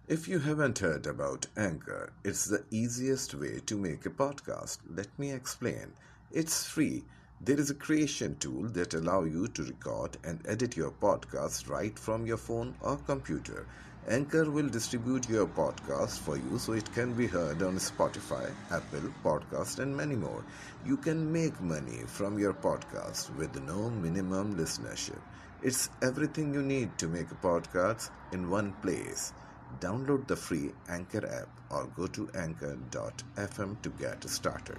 If you haven't heard about Anchor, it's the easiest way to make a podcast. Let me explain. It's free. There is a creation tool that allows you to record and edit your podcast right from your phone or computer. Anchor will distribute your podcast for you so it can be heard on Spotify, Apple Podcast, and many more. You can make money from your podcast with no minimum listenership. It's everything you need to make a podcast in one place. Download the free Anchor app or go to anchor.fm to get started.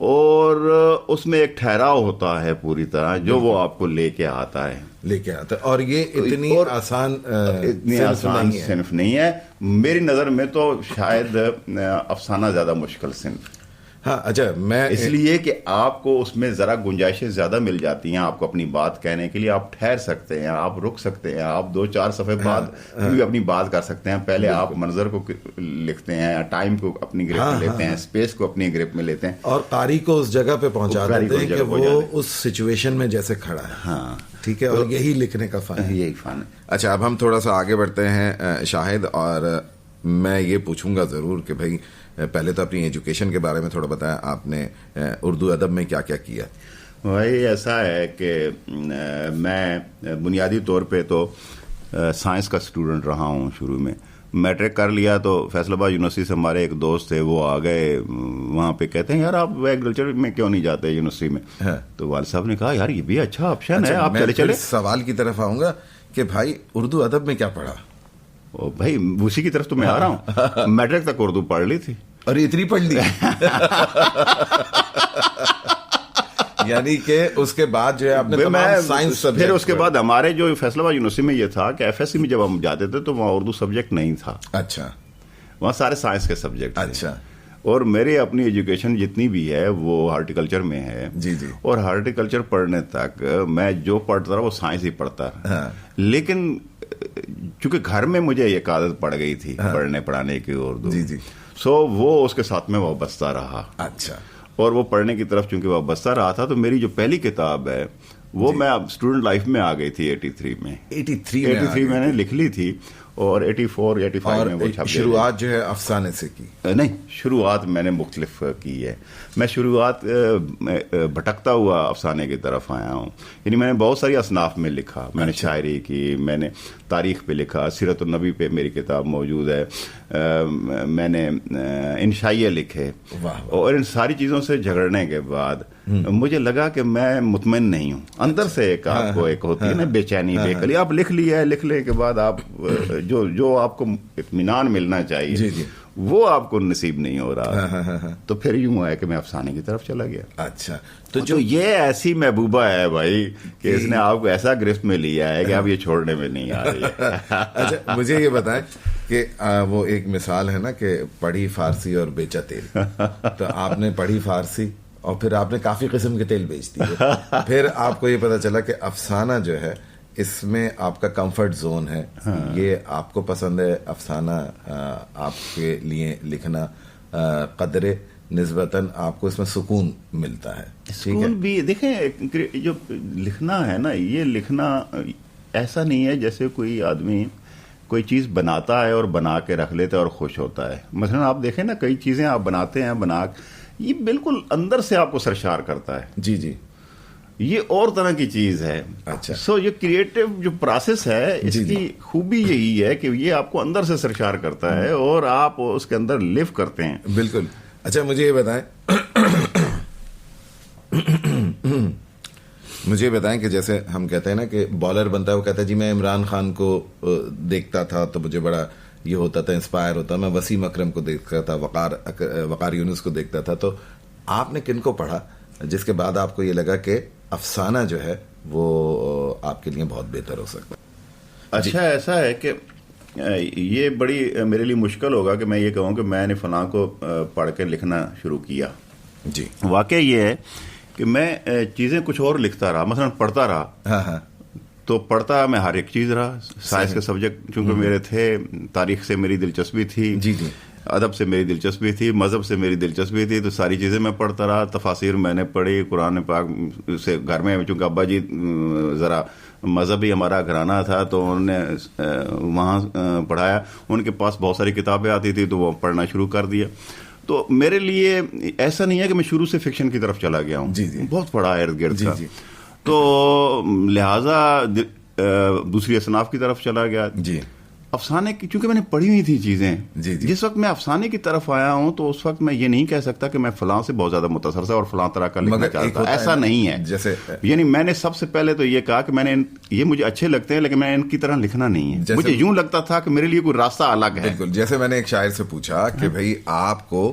اور اس میں ایک ٹھہراؤ ہوتا ہے پوری طرح جو وہ آپ کو لے کے آتا ہے. اور یہ اتنی آسان صنف نہیں ہے میری نظر میں. تو شاید افسانہ زیادہ مشکل صنف. ہاں اچھا میں اس لیے کہ آپ کو اس میں ذرا گنجائشیں زیادہ مل جاتی ہیں آپ کو اپنی بات کہنے کے لیے. آپ ٹھہر سکتے ہیں, آپ رک سکتے ہیں, آپ 2-4 صفحے بعد بھی اپنی بات کر سکتے ہیں. پہلے آپ منظر کو لکھتے ہیں, ٹائم کو اپنی گرپ میں لیتے ہیں, اسپیس کو اپنی گرپ میں لیتے ہیں, اور قاری کو اس جگہ پہ پہنچا دیتے ہیں کہ وہ اس سچویشن میں جیسے کھڑا ہے. ہاں ٹھیک ہے, اور یہی لکھنے کا فن ہے, یہی فن ہے. اچھا اب ہم تھوڑا سا آگے بڑھتے ہیں شاہد, اور میں یہ پوچھوں گا ضرور کہ بھائی پہلے تو اپنی ایجوکیشن کے بارے میں تھوڑا بتایا, آپ نے اردو ادب میں کیا کیا کیا؟ بھائی ایسا ہے کہ میں بنیادی طور پہ تو سائنس کا اسٹوڈنٹ رہا ہوں. شروع میں میٹرک کر لیا تو فیصل آباد یونیورسٹی سے ہمارے ایک دوست تھے, وہ آ گئے وہاں پہ, کہتے ہیں یار آپ ایگریکلچر میں کیوں نہیں جاتے یونیورسٹی میں؟ تو والد صاحب نے کہا یار یہ بھی اچھا آپشن ہے, آپ چلے. سوال کی طرف آؤں گا کہ بھائی اردو ادب میں کیا پڑھا؟ بھائی اسی کی طرف تو میں آ رہا ہوں. میٹرک تک اردو پڑھ لی تھی. اور اتنی پڑھ لی یعنی کہ اس کے بعد جو ہے آپ نے سائنس, پھر اس کے بعد ہمارے جو فیصل آباد یونیورسٹی میں یہ تھا کہ ایف ایس سی میں جب ہم جاتے تھے تو وہاں اردو سبجیکٹ نہیں تھا. اچھا, وہاں سارے سائنس کے سبجیکٹ. اچھا, اور میری اپنی ایجوکیشن جتنی بھی ہے وہ ہارٹیکلچر میں ہے. جی جی. اور ہارٹیکلچر پڑھنے تک میں جو پڑھتا رہا وہ سائنس ہی پڑھتا رہا. لیکن چونکہ گھر میں مجھے ایک عادت پڑ گئی تھی پڑھنے پڑھانے کی اردو, جی جی, سو وہ اس کے ساتھ میں وابستہ رہا. اچھا. اور وہ پڑھنے کی طرف چونکہ وابستہ رہا تھا تو میری جو پہلی کتاب ہے وہ میں اب اسٹوڈنٹ لائف میں آ گئی تھی 83 میں. 83 میں نے لکھ لی تھی, اور 84 یا 85 میں وہ چھپ گئی. شروعات جو ہے افسانے سے کی؟ نہیں, شروعات میں نے مختلف کی ہے. میں شروعات بھٹکتا ہوا افسانے کی طرف آیا ہوں. یعنی میں نے بہت ساری اصناف میں لکھا. میں نے شاعری کی, میں نے تاریخ پہ لکھا, سیرت النبی پہ میری کتاب موجود ہے, میں نے انشائیے لکھے. اور ان ساری چیزوں سے جھگڑنے کے بعد مجھے لگا کہ میں مطمئن نہیں ہوں. اندر سے ایک آپ کو ایک ہوتی ہے نا بے چینی, بے قلی. آپ لکھ لیا ہے, لکھنے کے بعد آپ جو آپ کو اطمینان ملنا چاہیے وہ آپ کو نصیب نہیں ہو رہا. تو پھر یوں ہے کہ میں افسانے کی طرف چلا گیا. اچھا, تو جو یہ ایسی محبوبہ ہے بھائی کہ اس نے آپ کو ایسا گرفت میں لیا ہے کہ آپ یہ چھوڑنے میں نہیں آ رہی ہے. اچھا مجھے یہ بتائیں کہ وہ ایک مثال ہے نا کہ پڑھی فارسی اور بیچا تیل. تو آپ نے پڑھی فارسی اور پھر آپ نے کافی قسم کے تیل بیچ دیے. پھر آپ کو یہ پتا چلا کہ افسانہ جو ہے اس میں آپ کا کمفرٹ زون ہے, یہ آپ کو پسند ہے افسانہ, آپ کے لیے لکھنا قدرے نسبتاً آپ کو اس میں سکون ملتا ہے. سکون بھی دیکھیں, جو لکھنا ہے نا, یہ لکھنا ایسا نہیں ہے جیسے کوئی آدمی کوئی چیز بناتا ہے اور بنا کے رکھ لیتا ہے اور خوش ہوتا ہے. مثلا آپ دیکھیں نا, کئی چیزیں آپ بناتے ہیں, یہ بالکل اندر سے آپ کو سرشار کرتا ہے. جی جی, یہ اور طرح کی چیز ہے. اچھا. سو یہ کریٹو جو پروسیس ہے اس کی خوبی یہی ہے کہ یہ آپ کو اندر سے سرشار کرتا ہے اور آپ اس کے اندر لیو کرتے ہیں. بالکل. اچھا مجھے یہ بتائیں کہ جیسے ہم کہتے ہیں نا کہ بالر بنتا ہے, وہ کہتا ہے جی میں عمران خان کو دیکھتا تھا تو مجھے بڑا یہ ہوتا تھا, انسپائر ہوتا, میں وسیم اکرم کو دیکھتا تھا, وقار یونس کو دیکھتا تھا. تو آپ نے کن کو پڑھا جس کے بعد آپ کو یہ لگا کہ افسانہ جو ہے وہ آپ کے لیے بہت بہتر ہو سکتا ہے؟ اچھا ایسا ہے کہ یہ بڑی میرے لیے مشکل ہوگا کہ میں یہ کہوں کہ میں نے فلاں کو پڑھ کے لکھنا شروع کیا. جی, واقعہ یہ ہے کہ میں چیزیں کچھ اور لکھتا رہا. مثلا پڑھتا رہا تو پڑھتا میں ہر ایک چیز رہا. سائنس کے سبجیکٹ چونکہ میرے تھے, تاریخ سے میری دلچسپی تھی, جی جی, ادب سے میری دلچسپی تھی, مذہب سے میری دلچسپی تھی, تو ساری چیزیں میں پڑھتا رہا. تفاسیر میں نے پڑھی, قرآن پاک سے گھر میں, چونکہ ابا جی ذرا مذہبی ہمارا گھرانہ تھا تو انہوں نے وہاں پڑھایا. ان کے پاس بہت ساری کتابیں آتی تھی تو وہ پڑھنا شروع کر دیا. تو میرے لیے ایسا نہیں ہے کہ میں شروع سے فکشن کی طرف چلا گیا ہوں. جی جی, بہت پڑھا ہے ارد گرد. جی جی, تو لہٰذا دوسری اصناف کی طرف چلا گیا. جی, افسانے کی چونکہ میں نے پڑھی ہوئی تھی چیزیں. جی جی, جس وقت میں افسانے کی طرف آیا ہوں تو اس وقت میں یہ نہیں کہہ سکتا کہ میں فلاں سے بہت زیادہ متاثر تھا اور فلاں طرح کا لکھنا چاہتا. ایسا نہیں ہے. جیسے یعنی میں نے سب سے پہلے تو یہ کہا کہ میں نے یہ مجھے اچھے لگتے ہیں لیکن میں ان کی طرح لکھنا نہیں ہے. مجھے یوں لگتا تھا کہ میرے لیے کوئی راستہ الگ ہے. بالکل. جیسے میں نے ایک شاعر سے پوچھا کہ بھئی آپ کو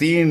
3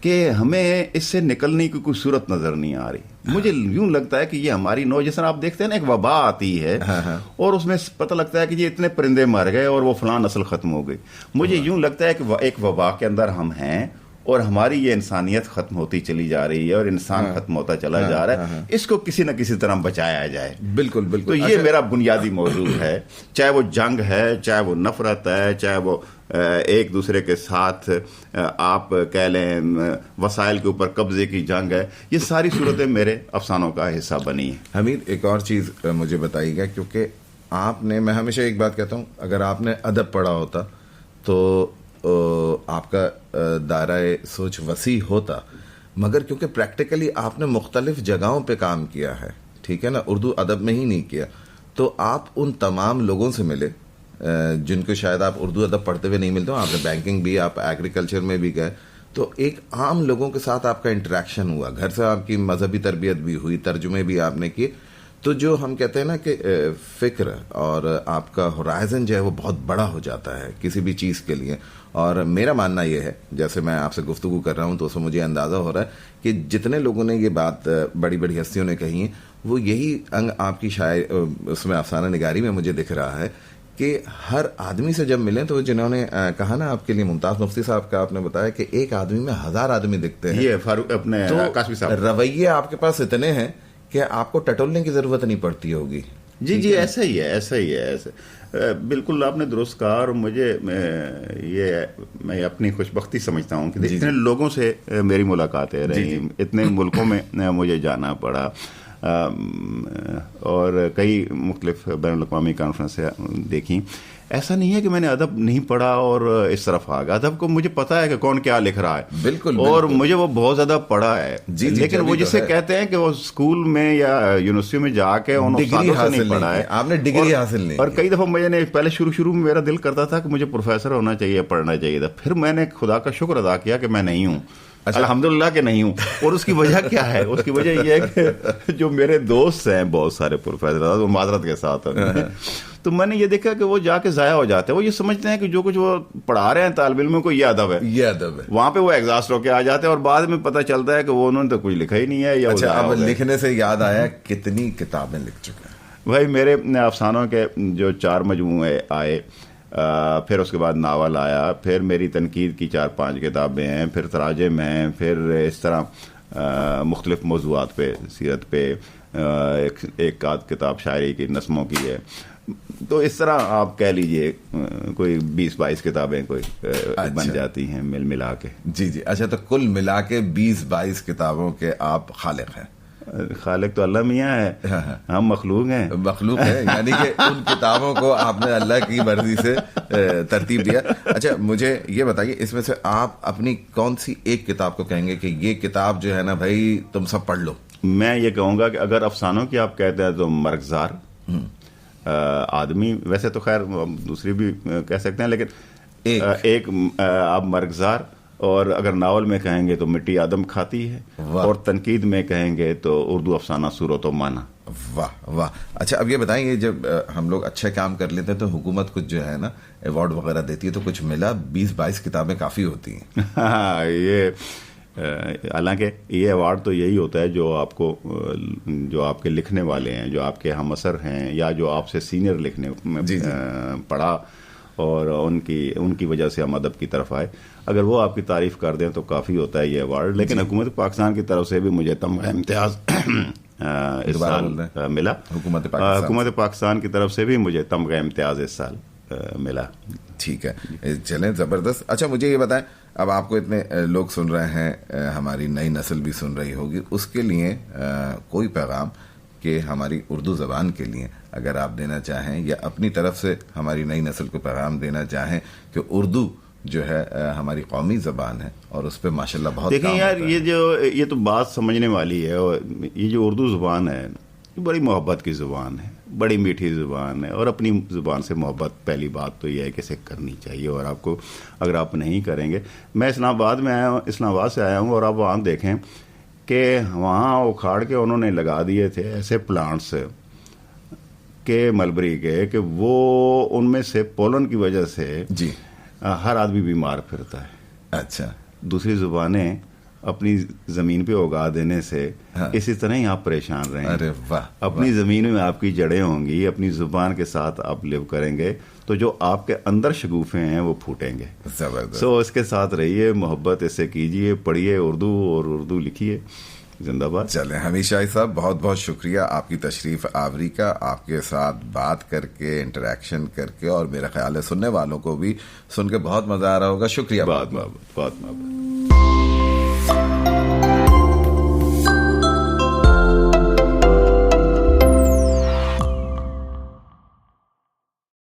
کہ ہمیں اس سے نکلنے کی کوئی صورت نظر نہیں آ رہی. مجھے یوں لگتا ہے کہ یہ ہماری نو، جیسے آپ دیکھتے ہیں نا ایک وبا آتی ہے اور اس میں پتہ لگتا ہے کہ یہ اتنے پرندے مر گئے اور وہ فلاں نسل ختم ہو گئی. مجھے یوں لگتا ہے کہ ایک وبا کے اندر ہم ہیں اور ہماری یہ انسانیت ختم ہوتی چلی جا رہی ہے اور انسان ختم ہوتا چلا جا رہا ہے. اس کو کسی نہ کسی طرح بچایا جائے. بالکل بالکل. تو یہ میرا بنیادی موضوع ہے، چاہے وہ جنگ ہے، چاہے وہ نفرت ہے، چاہے وہ ایک دوسرے کے ساتھ آپ کہہ لیں وسائل کے اوپر قبضے کی جنگ ہے. یہ ساری صورتیں میرے افسانوں کا حصہ بنی ہیں. حمید ایک اور چیز مجھے بتائیے گا، کیونکہ آپ نے، میں ہمیشہ ایک بات کہتا ہوں، اگر آپ نے ادب پڑھا ہوتا تو آپ کا دائرہ سوچ وسیع ہوتا، مگر کیونکہ پریکٹیکلی آپ نے مختلف جگہوں پہ کام کیا ہے، ٹھیک ہے نا، اردو ادب میں ہی نہیں کیا، تو آپ ان تمام لوگوں سے ملے جن کو شاید آپ اردو ادب پڑھتے ہوئے نہیں ملتے ہو. آپ نے بینکنگ بھی، آپ ایگریکلچر میں بھی گئے، تو ایک عام لوگوں کے ساتھ آپ کا انٹریکشن ہوا، گھر سے آپ کی مذہبی تربیت بھی ہوئی، ترجمے بھی آپ نے کیے. تو جو ہم کہتے ہیں نا کہ فکر اور آپ کا ہورائزن جو ہے وہ بہت بڑا ہو جاتا ہے کسی بھی چیز کے لیے. اور میرا ماننا یہ ہے، جیسے میں آپ سے گفتگو کر رہا ہوں تو اس میں مجھے اندازہ ہو رہا ہے کہ جتنے لوگوں نے یہ بات بڑی بڑی ہستیوں نے کہی ہے، وہ یہی انگ آپ کی اس میں افسانہ نگاری میں مجھے دکھ رہا ہے کہ ہر آدمی سے جب ملیں تو جنہوں نے کہا نا آپ کے لیے ممتاز مفتی صاحب کا آپ نے بتایا کہ ایک آدمی میں 1000 آدمی دکھتے ہیں. یہ فاروق اپنے کاشفی صاحب رویے آپ کے پاس اتنے ہیں کہ آپ کو ٹٹولنے کی ضرورت نہیں پڑتی ہوگی. جی جی ایسا ہی ہے. بالکل آپ نے درست کہا. اور مجھے میں اپنی خوش بختی سمجھتا ہوں کہ اتنے لوگوں سے میری ملاقاتیں رہی، اتنے ملکوں میں مجھے جانا پڑا اور کئی مختلف بین الاقوامی کانفرنسیں دیکھیں. ایسا نہیں ہے کہ میں نے ادب نہیں پڑھا اور اس طرف آ گیا. ادب کو مجھے پتا ہے کہ کون کیا لکھ رہا ہے، بالکل، اور مجھے وہ بہت زیادہ پڑھا ہے. لیکن وہ جسے کہتے ہیں کہ وہ اسکول میں یا یونیورسٹی میں جا کے ان استادوں سے نہیں پڑھا ہے. آپ نے ڈگری حاصل نہیں. اور کئی دفعہ مجھے پہلے شروع میں میرا دل کرتا تھا کہ مجھے پروفیسر ہونا چاہیے، پڑھنا چاہیے تھا. پھر میں نے خدا کا شکر ادا کیا کہ میں نہیں ہوں، الحمدللہ کہ نہیں ہوں. اور اس کی وجہ کیا ہے؟ اس کی وجہ یہ ہے کہ جو میرے دوست ہیں بہت سارے پروفیسر، وہ معذرت کے ساتھ تو میں نے یہ دیکھا کہ وہ جا کے ضائع ہو جاتے ہیں. وہ یہ سمجھتے ہیں کہ جو کچھ وہ پڑھا رہے ہیں طالب علموں کو یہ ادب ہے. وہاں پہ وہ ایگزاسٹ ہو کے آ جاتے ہیں اور بعد میں پتہ چلتا ہے کہ وہ انہوں نے تو کچھ لکھا ہی نہیں ہے. اچھا، اب لکھنے سے یاد آیا، کتنی کتابیں لکھ چکے ہیں بھائی؟ میرے افسانوں کے جو 4 مجموعے آئے، پھر اس کے بعد ناول آیا، پھر میری تنقید کی 4-5 کتابیں ہیں، پھر تراجم ہیں، پھر اس طرح مختلف موضوعات پہ، سیرت پہ ایک آدھ کتاب شاعری کی، نظموں کی ہے. تو اس طرح آپ کہہ لیجئے کوئی 20-22 کتابیں کوئی بن جاتی ہیں ملا کے. جی. اچھا، تو کل ملا کے 20-22 کتابوں کے آپ خالق ہیں. خالق تو اللہ میاں ہے، ہم مخلوق ہیں. یعنی کہ ان کتابوں کو آپ نے اللہ کی مرضی سے ترتیب دیا. اچھا، مجھے یہ بتائیے، اس میں سے آپ اپنی کون سی ایک کتاب کو کہیں گے کہ یہ کتاب جو ہے نا بھائی تم سب پڑھ لو؟ میں یہ کہوں گا کہ اگر افسانوں کی آپ کہتے ہیں تو مرغزار آدمی، ویسے تو خیر دوسری بھی کہہ سکتے ہیں، لیکن ایک آپ مرغزار، اور اگر ناول میں کہیں گے تو مٹی آدم کھاتی ہے، اور تنقید میں کہیں گے تو اردو افسانہ صورت و معنی. واہ. اچھا، اب یہ بتائیں، یہ جب ہم لوگ اچھے کام کر لیتے ہیں تو حکومت کچھ جو ہے نا ایوارڈ وغیرہ دیتی ہے، تو کچھ ملا 20-22 کتابیں کافی ہوتی ہیں. یہ حالانکہ یہ ایوارڈ تو یہی ہوتا ہے جو آپ کو، جو آپ کے لکھنے والے ہیں، جو آپ کے ہم اثر ہیں، یا جو آپ سے سینئر لکھنے میں پڑھا اور ان کی وجہ سے ہم ادب کی طرف آئے، اگر وہ آپ کی تعریف کر دیں تو کافی ہوتا ہے یہ ایوارڈ. لیکن حکومت پاکستان کی طرف سے بھی مجھے تمغہ امتیاز اس سال ملا. حکومت پاکستان کی طرف سے بھی مجھے تمغہ امتیاز اس سال ملا. ٹھیک ہے، چلیں، زبردست. اچھا، مجھے یہ بتائیں، اب آپ کو اتنے لوگ سن رہے ہیں، ہماری نئی نسل بھی سن رہی ہوگی، اس کے لیے کوئی پیغام کہ ہماری اردو زبان کے لیے اگر آپ دینا چاہیں، یا اپنی طرف سے ہماری نئی نسل کو پیغام دینا چاہیں کہ اردو جو ہے ہماری قومی زبان ہے اور اس پہ ماشاءاللہ بہت دیکھیں یار، یہ تو بات سمجھنے والی ہے. اور یہ جو اردو زبان ہے یہ بڑی محبت کی زبان ہے، بڑی میٹھی زبان ہے، اور اپنی زبان سے محبت پہلی بات تو یہ ہے کہ اسے کرنی چاہیے. اور آپ کو اگر آپ نہیں کریں گے، میں اسلام آباد سے آیا ہوں، اور آپ وہاں دیکھیں کہ وہاں اکھاڑ کے انہوں نے لگا دیے تھے ایسے پلانٹس کہ ملبری کے، کہ وہ ان میں سے پولن کی وجہ سے ہر آدمی بیمار پھرتا ہے. اچھا، دوسری زبانیں اپنی زمین پہ اگا دینے سے اسی طرح ہی آپ پریشان رہیں. ارے واہ. اپنی زمین میں آپ کی جڑیں ہوں گی, اپنی زبان کے ساتھ آپ لیو کریں گے تو جو آپ کے اندر شگوفے ہیں وہ پھوٹیں گے. سو اس کے ساتھ رہیے, محبت اس سے کیجیے, پڑھیے اردو اور اردو لکھیے. زندہ باد. چلیں حمید شاہی صاحب, بہت بہت شکریہ آپ کی تشریف آوری کا, آپ کے ساتھ بات کر کے, انٹریکشن کر کے, اور میرا خیال ہے سننے والوں کو بھی سن کے بہت مزہ آ رہا ہوگا. شکریہ. بہت محبت.